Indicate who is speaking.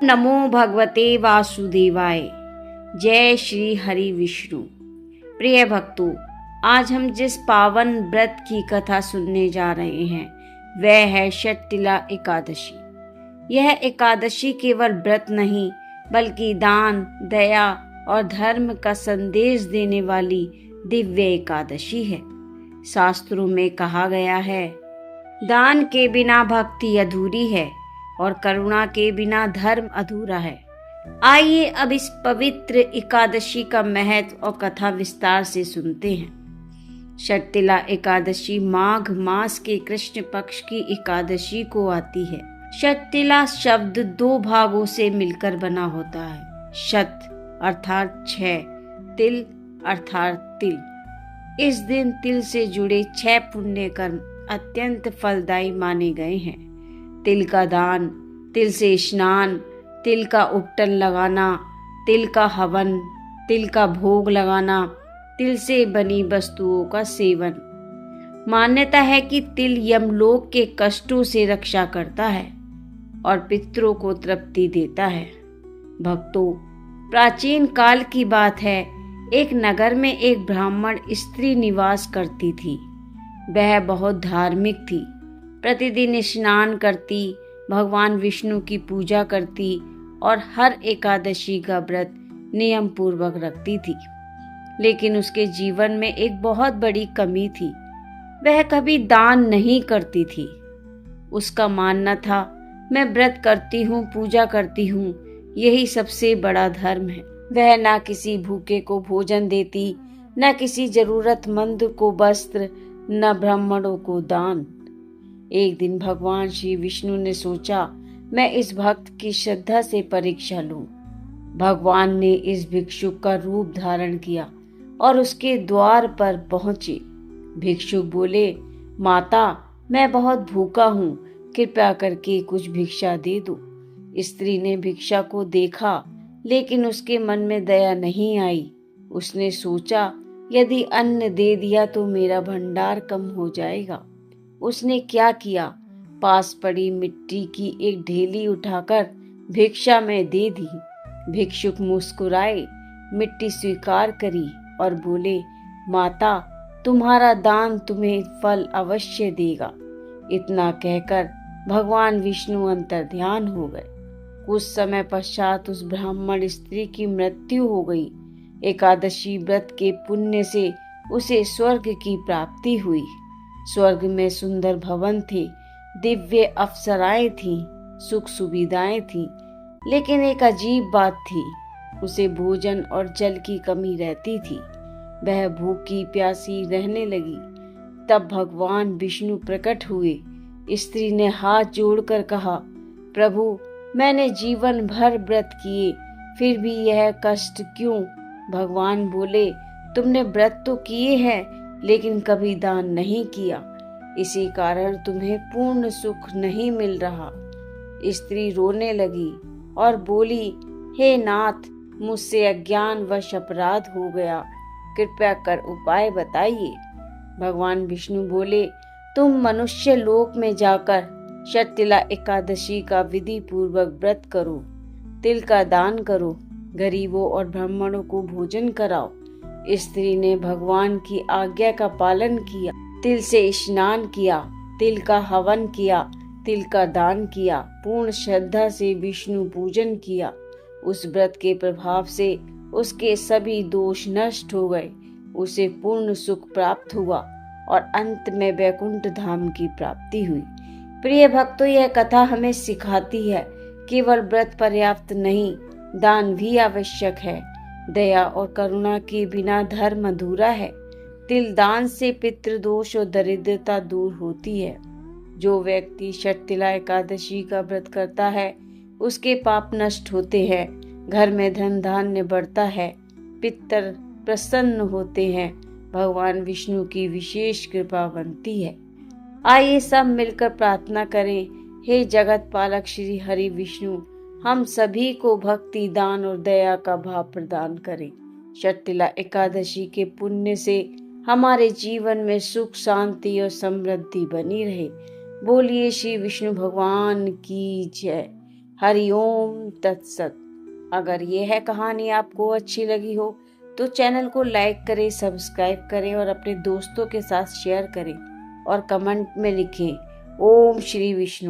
Speaker 1: नमो भगवते वासुदेवाय। जय श्री हरि विष्णु। प्रिय भक्तों, आज हम जिस पावन व्रत की कथा सुनने जा रहे हैं वह है षटतिला एकादशी। यह एकादशी केवल व्रत नहीं बल्कि दान, दया और धर्म का संदेश देने वाली दिव्य एकादशी है। शास्त्रों में कहा गया है, दान के बिना भक्ति अधूरी है और करुणा के बिना धर्म अधूरा है। आइए अब इस पवित्र एकादशी का महत्व और कथा विस्तार से सुनते हैं। षटतिला एकादशी माघ मास के कृष्ण पक्ष की एकादशी को आती है। षटतिला शब्द दो भागों से मिलकर बना होता है। शत अर्थात 6, तिल अर्थात तिल। इस दिन तिल से जुड़े 6 पुण्य कर्म अत्यंत फलदायी माने गए हैं। तिल का दान, तिल से स्नान, तिल का उपटन लगाना, तिल का हवन, तिल का भोग लगाना, तिल से बनी वस्तुओं का सेवन। मान्यता है कि तिल यमलोक के कष्टों से रक्षा करता है और पितरों को तृप्ति देता है। भक्तों, प्राचीन काल की बात है, एक नगर में एक ब्राह्मण स्त्री निवास करती थी। वह बहुत धार्मिक थी। प्रतिदिन स्नान करती, भगवान विष्णु की पूजा करती और हर एकादशी का व्रत नियम पूर्वक रखती थी। लेकिन उसके जीवन में एक बहुत बड़ी कमी थी। वह कभी दान नहीं करती थी। उसका मानना था, मैं व्रत करती हूँ, पूजा करती हूँ, यही सबसे बड़ा धर्म है। वह ना किसी भूखे को भोजन देती, न किसी जरूरतमंद को वस्त्र, न ब्राह्मणों को दान। एक दिन भगवान श्री विष्णु ने सोचा, मैं इस भक्त की श्रद्धा से परीक्षा लूं। भगवान ने इस भिक्षुक का रूप धारण किया और उसके द्वार पर पहुंचे। भिक्षुक बोले, माता, मैं बहुत भूखा हूँ, कृपया करके कुछ भिक्षा दे दो। स्त्री ने भिक्षा को देखा, लेकिन उसके मन में दया नहीं आई। उसने सोचा, यदि अन्न दे दिया तो मेरा भंडार कम हो जाएगा। उसने क्या किया, पास पड़ी मिट्टी की एक ढेली उठाकर भिक्षा में दे दी। भिक्षुक मुस्कुराए, मिट्टी स्वीकार करी और बोले, माता, तुम्हारा दान तुम्हें फल अवश्य देगा। इतना कहकर भगवान विष्णु अंतर्ध्यान हो गए। कुछ समय पश्चात उस ब्राह्मण स्त्री की मृत्यु हो गई। एकादशी व्रत के पुण्य से उसे स्वर्ग की प्राप्ति हुई। स्वर्ग में सुंदर भवन थे, दिव्य अप्सराएं थीं, सुख सुविधाएं थीं। लेकिन एक अजीब बात थी, उसे भोजन और जल की कमी रहती थी। वह भूखी प्यासी रहने लगी। तब भगवान विष्णु प्रकट हुए। स्त्री ने हाथ जोड़कर कहा, प्रभु, मैंने जीवन भर व्रत किए, फिर भी यह कष्ट क्यों? भगवान बोले, तुमने व्रत तो किए हैं लेकिन कभी दान नहीं किया, इसी कारण तुम्हें पूर्ण सुख नहीं मिल रहा। स्त्री रोने लगी और बोली, हे नाथ, मुझसे अज्ञानवश अपराध हो गया, कृपया कर उपाय बताइए। भगवान विष्णु बोले, तुम मनुष्य लोक में जाकर षटतिला एकादशी का विधि पूर्वक व्रत करो, तिल का दान करो, गरीबों और ब्राह्मणों को भोजन कराओ। स्त्री ने भगवान की आज्ञा का पालन किया, तिल से स्नान किया, तिल का हवन किया, तिल का दान किया, पूर्ण श्रद्धा से विष्णु पूजन किया। उस व्रत के प्रभाव से उसके सभी दोष नष्ट हो गए। उसे पूर्ण सुख प्राप्त हुआ और अंत में वैकुंठ धाम की प्राप्ति हुई। प्रिय भक्तों, यह कथा हमें सिखाती है, केवल व्रत पर्याप्त नहीं, दान भी आवश्यक है। दया और करुणा के बिना धर्म अधूरा है। तिल दान से पितृदोष और दरिद्रता दूर होती है। जो व्यक्ति षटतिला एकादशी का व्रत करता है, उसके पाप नष्ट होते हैं, घर में धन धान्य बढ़ता है, पितर प्रसन्न होते हैं, भगवान विष्णु की विशेष कृपा बनती है। आइए सब मिलकर प्रार्थना करें, हे जगत पालक श्री हरि विष्णु, हम सभी को भक्ति, दान और दया का भाव प्रदान करें। षटतिला एकादशी के पुण्य से हमारे जीवन में सुख, शांति और समृद्धि बनी रहे। बोलिए श्री विष्णु भगवान की जय। हरिओम तत्सत। अगर यह कहानी आपको अच्छी लगी हो तो चैनल को लाइक करें, सब्सक्राइब करें और अपने दोस्तों के साथ शेयर करें और कमेंट में लिखें ओम श्री विष्णु।